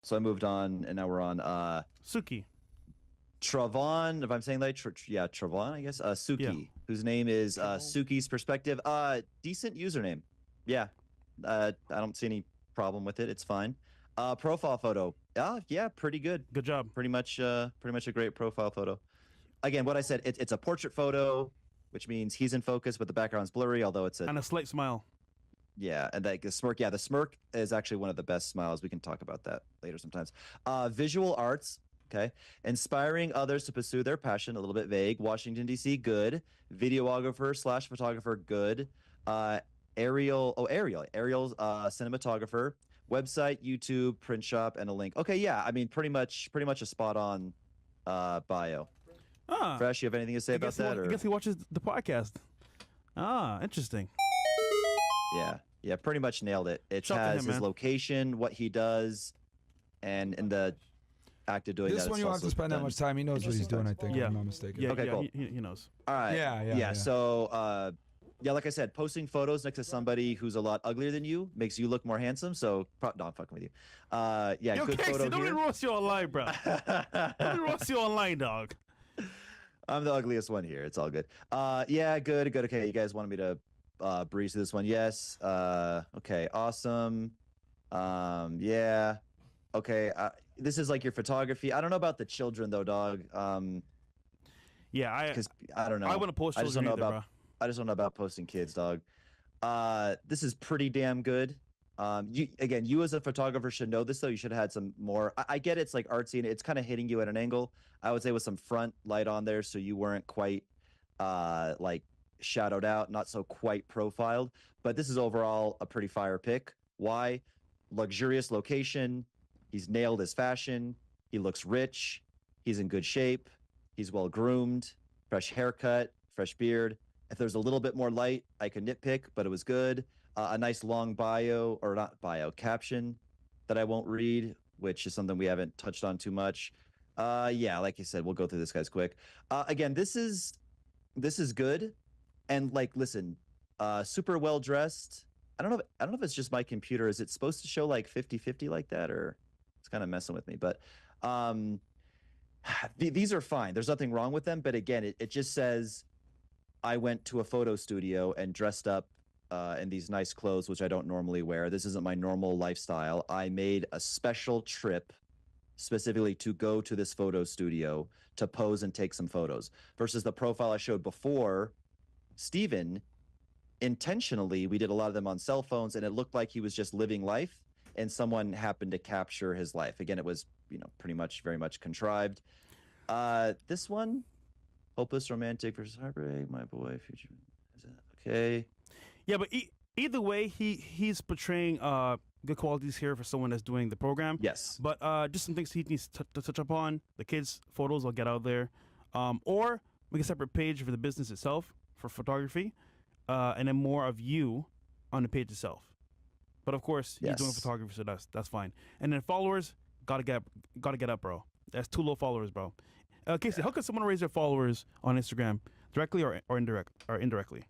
So I moved on, and now we're on Suki. Travon, if I'm saying that, Travon, I guess. Suki, whose name is Suki's Perspective. Decent username. Yeah, I don't see any problem with it. It's fine. Profile photo. Yeah, pretty good. Good job. Pretty much a great profile photo. Again, what I said, it's a portrait photo, which means he's in focus, but the background's blurry, although it's and a slight smile. Yeah, and like the smirk. Yeah, the smirk is actually one of the best smiles. We can talk about that later sometimes. Visual arts. Okay. Inspiring others to pursue their passion, a little bit vague. Washington, D.C., good. Videographer / photographer, good. Aerial, cinematographer. Website, YouTube, print shop, and a link. Okay, yeah, I mean, pretty much a spot on bio. Fresh, you have anything to say about that? I guess he watches the podcast. Interesting. Yeah, pretty much nailed it. It has his location, what he does, and in the act of doing this that. This one you don't have to spend that much time. He knows what he's doing, I think, if I'm not mistaken. Okay, cool. He knows. All right. Yeah. So, like I said, posting photos next to somebody who's a lot uglier than you makes you look more handsome. So, no, I'm fucking with you. Yo, good Casey, photo don't here. roast you online, bro. Don't roast you online, dog. I'm the ugliest one here. It's all good. Good. Okay, you guys wanted me to breeze through this one? Yes. Okay, awesome. Yeah. Okay, this is like your photography. I don't know about the children though, dog. Yeah, because I don't know. I want to post children I just don't know about posting kids, dog. This is pretty damn good. You as a photographer should know this though. You should have had some more. I get it's like artsy and it's kind of hitting you at an angle. I would say with some front light on there, so you weren't quite like shadowed out, not so quite profiled. But this is overall a pretty fire pick. Why? Luxurious location. He's nailed his fashion. He looks rich. He's in good shape. He's well groomed. Fresh haircut. Fresh beard. If there's a little bit more light, I could nitpick, but it was good. A nice long caption that I won't read, which is something we haven't touched on too much. Like you said, we'll go through this guy's quick. Again, this is good, and like, listen, super well dressed. I don't know if it's just my computer. Is it supposed to show like 50-50 like that, or it's kind of messing with me? But these are fine. There's nothing wrong with them. But again, it just says I went to a photo studio and dressed up in these nice clothes, which I don't normally wear. This isn't my normal lifestyle. I made a special trip specifically to go to this photo studio to pose and take some photos. Versus the profile I showed before, Steven, intentionally, we did a lot of them on cell phones, and it looked like he was just living life, and someone happened to capture his life. Again, it was, pretty much, very much contrived. This one, hopeless romantic versus heartbreak, my boy, future. Is that okay? Yeah, but either way, he's portraying good qualities here for someone that's doing the program. Yes. But just some things he needs to touch upon. The kids' photos will get out there. Or make a separate page for the business itself for photography. And then more of you on the page itself. But of course, he's doing photography, so that's fine. And then followers, gotta get up, bro. That's too low followers, bro. Casey, how can someone raise their followers on Instagram directly or indirectly?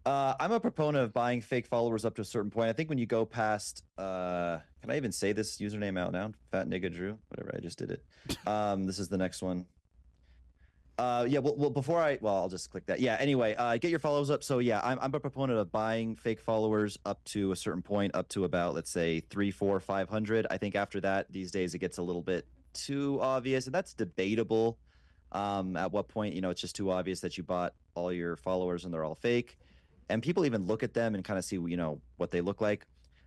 I'm a proponent of buying fake followers up to a certain point. I think when you go past, can I even say this username out now? Fat nigga Drew, whatever. I just did it. This is the next one. I'll just click that. Yeah. Anyway, get your followers up. So yeah, I'm a proponent of buying fake followers up to a certain point, up to about, let's say 300, 400, 500. I think after that, these days it gets a little bit too obvious, and that's debatable. At what point, it's just too obvious that you bought all your followers and they're all fake. And people even look at them and kind of see, what they look like.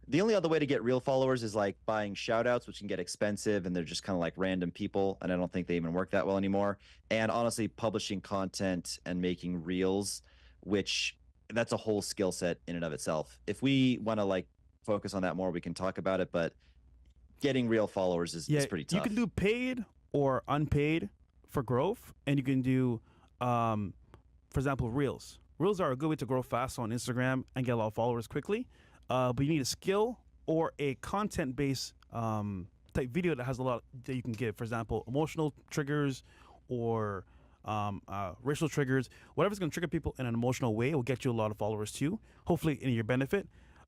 The only other way to get real followers is like buying shout outs, which can get expensive, and they're just kind of like random people. And I don't think they even work that well anymore. And honestly, publishing content and making reels, which that's a whole skill set in and of itself. If we want to like focus on that more, we can talk about it. But getting real followers is pretty tough. You can do paid or unpaid for growth. And you can do, for example, reels. Reels are a good way to grow fast on Instagram and get a lot of followers quickly. But you need a skill or a content-based type video that has a lot that you can give. For example, emotional triggers or racial triggers. Whatever's going to trigger people in an emotional way will get you a lot of followers too, hopefully in your benefit.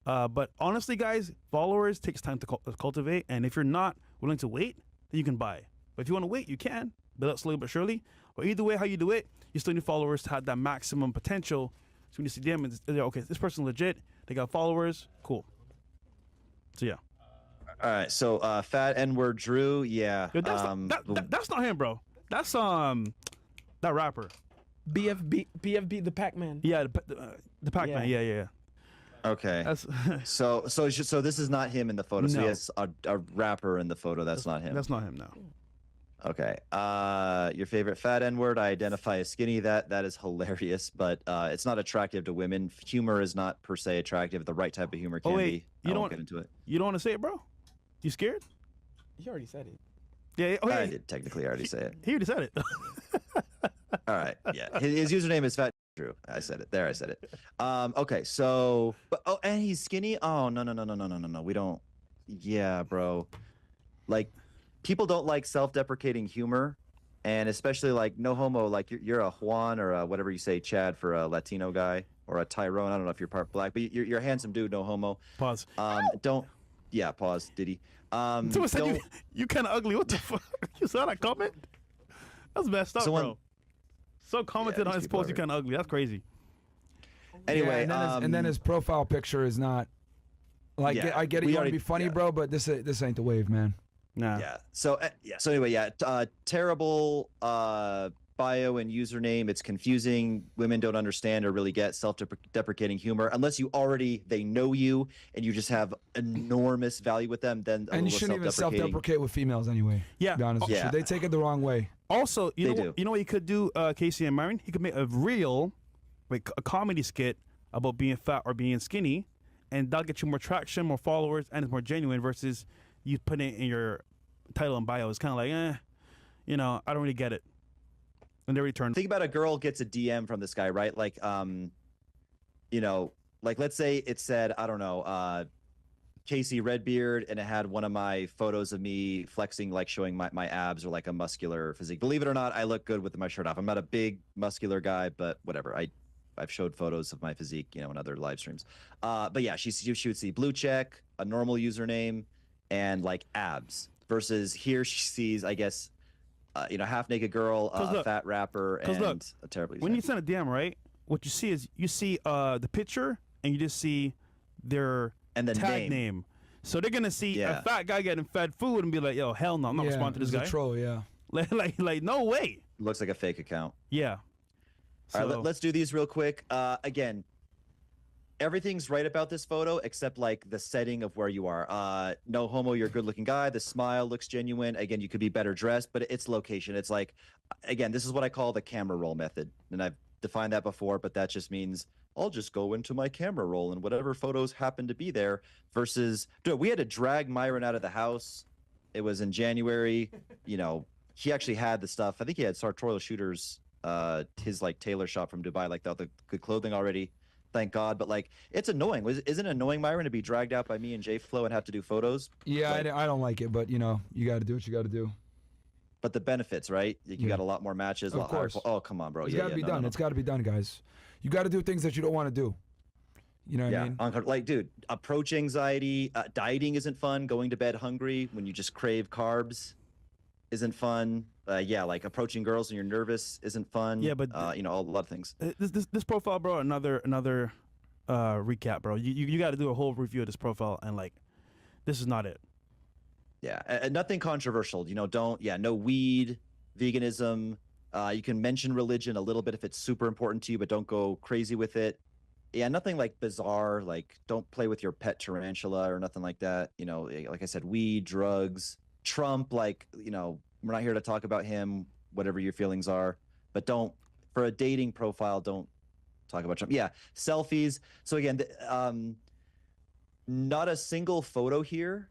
But honestly, guys, followers takes time to cultivate, and if you're not willing to wait, then you can buy. But if you want to wait, you can build up slowly but surely. But either way, how you do it, you still need followers to have that maximum potential. So when you see them, and okay, this person's legit. They got followers. Cool. So yeah. All right. So fat N-word Drew. Yeah. Yo, that's not him, bro. That's that rapper. BFB the Pac-Man. Yeah, the Pac-Man. Yeah. Okay. So this is not him in the photo. So No. he has a rapper in the photo. That's not him. That's not him, no. Okay. Your favorite fat N-word? I identify as skinny. That is hilarious, but it's not attractive to women. Humor is not per se attractive. The right type of humor can be. You I don't won't get into it. You don't want to say it, bro? You scared? He already said it. Yeah. Oh, I yeah. did technically already say it. He already said it. All right. Yeah. His username is fat Drew. I said it. There, I said it. Okay. So, and he's skinny. Oh no. We don't. Yeah, bro. Like, people don't like self-deprecating humor, and especially like no homo. Like you're a Juan or a whatever you say, Chad, for a Latino guy, or a Tyrone. I don't know if you're part black, but you're a handsome dude. No homo. Pause. Don't. Yeah. Pause. Diddy. Someone said you kind of ugly. What the fuck? You saw that comment? That's messed up, bro. So commented on his post, you kind of ugly. That's crazy. Anyway, yeah, and then his profile picture is not like I get it. You want to be funny, bro, but this ain't the wave, man. Nah. Yeah. So anyway, terrible bio and username. It's confusing. Women don't understand or really get self-deprecating humor unless they know you and you just have enormous value with them. Then and you shouldn't even self-deprecate with females anyway. Yeah. To be honest with you. They take it the wrong way. Also, you know what you could do, Casey and Myron? He could make a comedy skit about being fat or being skinny, and that'll get you more traction, more followers, and it's more genuine versus you putting it in your title and bio. It's kind of like, I don't really get it. And they return. Think about a girl gets a DM from this guy, right? Like, like let's say it said, I don't know, Casey Redbeard, and it had one of my photos of me flexing, like showing my abs or like a muscular physique. Believe it or not, I look good with my shirt off. I'm not a big muscular guy, but whatever. I've showed photos of my physique, in other live streams. But yeah, she would see blue check, a normal username, and like abs. Versus here she sees, I guess, half naked girl, a fat rapper, and a terrible username. When you send a DM, right? What you see is the picture, and you just see their tag name. So they're gonna see a fat guy getting fed food and be like, "Yo, hell no, I'm not responding to this guy." A troll, yeah. like no way. Looks like a fake account. Yeah. All right, let's do these real quick. Again, everything's right about this photo except like the setting of where you are. No homo, you're a good-looking guy. The smile looks genuine. Again, you could be better dressed, but it's location. It's like, again, this is what I call the camera roll method, and I've defined that before, but that just means I'll just go into my camera roll and whatever photos happen to be there. Versus, dude, we had to drag Myron out of the house. It was in January. He actually had the stuff. I think he had sartorial shooters. His like tailor shop from Dubai, like the good clothing already. Thank God, but like it's annoying. Isn't it annoying, Myron, to be dragged out by me and J-Flow and have to do photos? Yeah, I don't like it, but you got to do what you got to do. But the benefits, right? You got a lot more matches. Of course. Oh, come on, bro. It's got to be done. It's got to be done, guys. You got to do things that you don't want to do. You know what I mean? Like, dude, approach anxiety. Dieting isn't fun. Going to bed hungry when you just crave carbs isn't fun. Like approaching girls when you're nervous isn't fun. Yeah, but a lot of things. This profile, bro. Another recap, bro. You got to do a whole review of this profile, and like, this is not it. Yeah, and nothing controversial. No weed, veganism. You can mention religion a little bit if it's super important to you, but don't go crazy with it. Yeah, nothing like bizarre. Like, don't play with your pet tarantula or nothing like that. Like I said, weed, drugs, Trump. Like, we're not here to talk about him. Whatever your feelings are, but don't, for a dating profile, don't talk about Trump. Yeah, selfies. So again, not a single photo here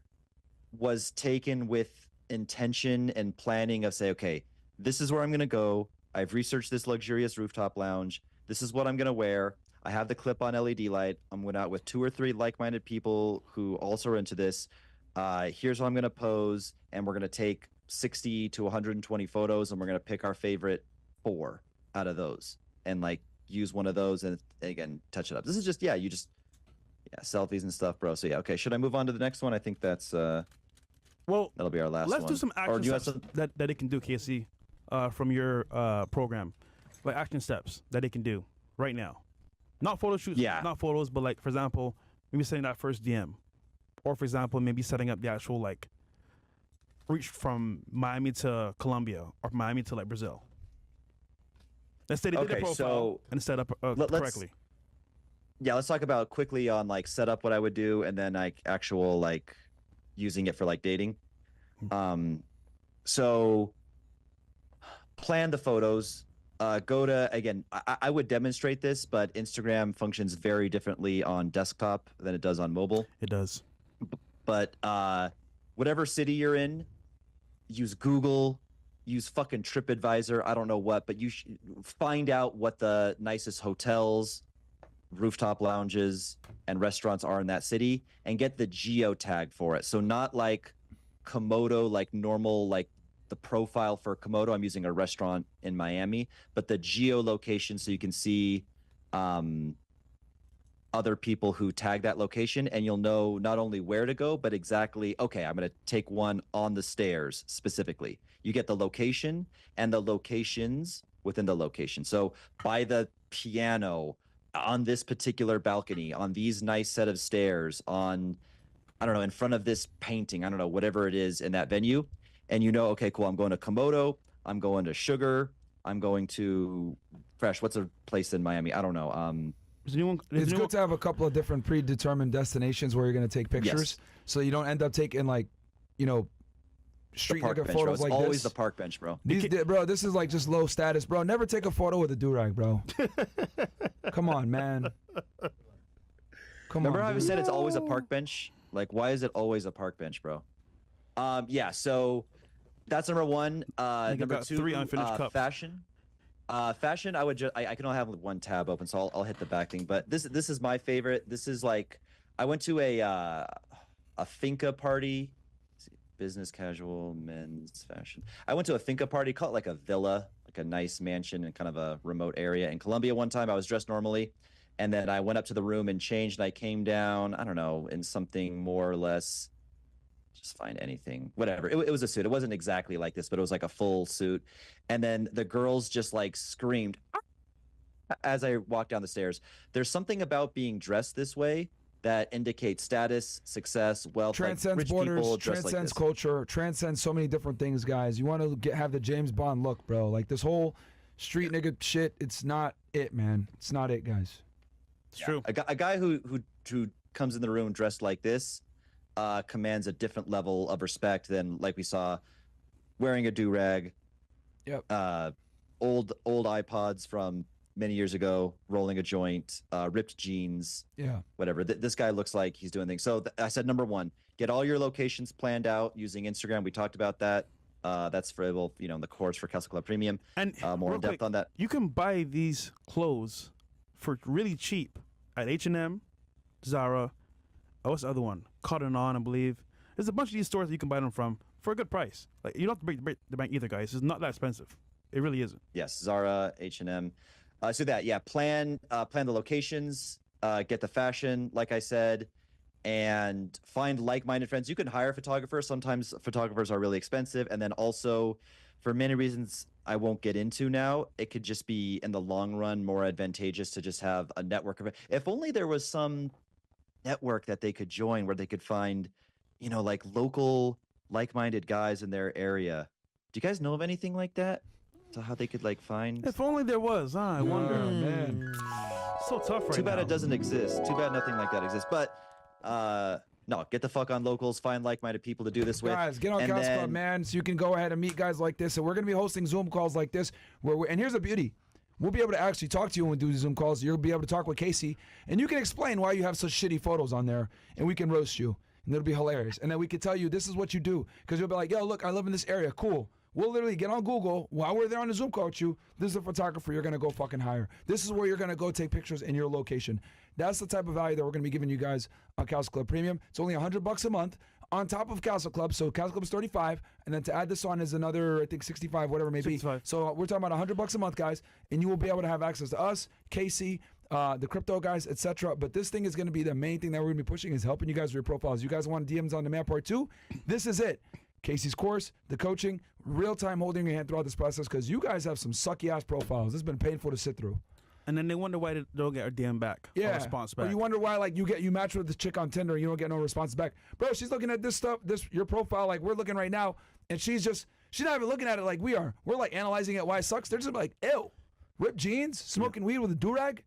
was taken with intention and planning of say, okay, this is where I'm going to go. I've researched this luxurious rooftop lounge. This is what I'm going to wear. I have the clip-on LED light. I'm going out with 2 or 3 like-minded people who also are into this. Here's how I'm going to pose, and we're going to take 60 to 120 photos, and we're going to pick our favorite 4 out of those and like use one of those and again touch it up. This is just Yeah, selfies and stuff, bro. So yeah, okay. Should I move on to the next one? I think that's Well, that'll be our last one. let's do some Or action do you have steps some? that it can do, KC, from your program. Like action steps that it can do right now. Not photo shoots, Yeah. not photos, but like, for example, maybe setting that first DM. Or, for example, maybe setting up the actual, like, reach from Miami to Colombia or Miami to, like, Brazil. Let's say they did a Okay, profile so and set up let's- correctly. Yeah, let's talk about quickly on like setup what I would do, and then like actual like using it for like dating. So plan the photos. Go to, again, I would demonstrate this, but Instagram functions very differently on desktop than it does on mobile. It does. But whatever city you're in, use Google, use fucking TripAdvisor, I don't know what, but you find out what the nicest hotels, rooftop lounges, and restaurants are in that city, and get the geotag for it. So not like Komodo, like normal, like the profile for Komodo, I'm using a restaurant in Miami, but the geolocation so you can see other people who tag that location, and you'll know not only where to go, but exactly, okay, I'm going to take one on the stairs specifically. You get the location and the locations within the location. So by the piano, on this particular balcony, on these nice set of stairs, on, I don't know, in front of this painting, I don't know, whatever it is in that venue. And you know, okay, cool, I'm going to Komodo, I'm going to Sugar, I'm going to Fresh. What's a place in Miami? I don't know. It's good to have a couple of different predetermined destinations where you're going to take pictures, so you don't end up taking like, you know, street nigga photos like this. Always the park bench, bro. Bro, this is like just low status, bro. Never take a photo with a do-rag, bro. Come on, man. Remember how I said it's always a park bench? Like, why is it always a park bench, bro? Yeah, so that's number one. Number two, 3 unfinished cups. Fashion. Fashion, I would just I can only have one tab open, so I'll hit the back thing. But this is my favorite. This is like, I went to a finca party, business casual men's fashion. I went to a finca party, called like a villa, like a nice mansion in kind of a remote area in Colombia. One time I was dressed normally, and then I went up to the room and changed, and I came down, I don't know, in something more or less, just find anything, whatever. It was a suit. It wasn't exactly like this, but it was like a full suit. And then the girls just like screamed as I walked down the stairs. There's something about being dressed this way that indicates status, success, wealth. Transcends like rich borders, people dressed transcends like culture, transcends so many different things, guys. You want to have the James Bond look, bro. Like this whole street nigga shit, it's not it, man. It's not it, guys. It's true. A guy who comes in the room dressed like this commands a different level of respect than, like we saw, wearing a do-rag. Yep. Old iPods from many years ago, rolling a joint, ripped jeans. Yeah. Whatever. This guy looks like he's doing things. So I said, number one, get all your locations planned out using Instagram. We talked about that. That's for, well, you know, in the course for Castle Club Premium. And more in depth on that. You can buy these clothes for really cheap at H&M, Zara. Oh, what's the other one? Cotton On, I believe. There's a bunch of these stores that you can buy them from for a good price. Like, you don't have to break the bank either, guys. It's not that expensive. It really isn't. Yes, Zara, H&M. So that, yeah, plan the locations, get the fashion, like I said, and find like-minded friends. You can hire photographers. Sometimes photographers are really expensive, and then also, for many reasons I won't get into now, it could just be in the long run more advantageous to just have a network of it. If only there was some network that they could join where they could find, you know, like local like-minded guys in their area. Do you guys know of anything like that? So how they could like find? If only there was, huh? I wonder. Man. So tough right now. Too bad it doesn't exist. Too bad nothing like that exists. But no, get the fuck on locals. Find like-minded people to do this with. Guys, get on Couch Club, man, so you can go ahead and meet guys like this. And we're gonna be hosting Zoom calls like this. And here's the beauty. We'll be able to actually talk to you when we do these Zoom calls. You'll be able to talk with Casey, and you can explain why you have such shitty photos on there, and we can roast you, and it'll be hilarious. And then we can tell you this is what you do, because you'll be like, yo, look, I live in this area. Cool. We'll literally get on Google while we're there on the Zoom call with you. This is a photographer you're going to go fucking hire. This is where you're going to go take pictures in your location. That's the type of value that we're going to be giving you guys on Castle Club Premium. It's only $100 a month on top of Castle Club. So Castle Club is $35, and then to add this on is another, I think, $65, whatever it may be. 65. So we're talking about $100 a month, guys, and you will be able to have access to us, Casey, the crypto guys, etc. But this thing is going to be the main thing that we're going to be pushing is helping you guys with your profiles. You guys want DMs on demand part 2? This is it. Casey's course, the coaching, real time holding your hand throughout this process because you guys have some sucky ass profiles. This has been painful to sit through. And then they wonder why they don't get a DM back. Yeah, or response back. Or you wonder why like you match with this chick on Tinder and you don't get no response back. Bro, she's looking at this stuff, your profile like we're looking right now, and she's not even looking at it like we are. We're like analyzing it why it sucks. They're just like, ew, ripped jeans, smoking weed with a do-rag.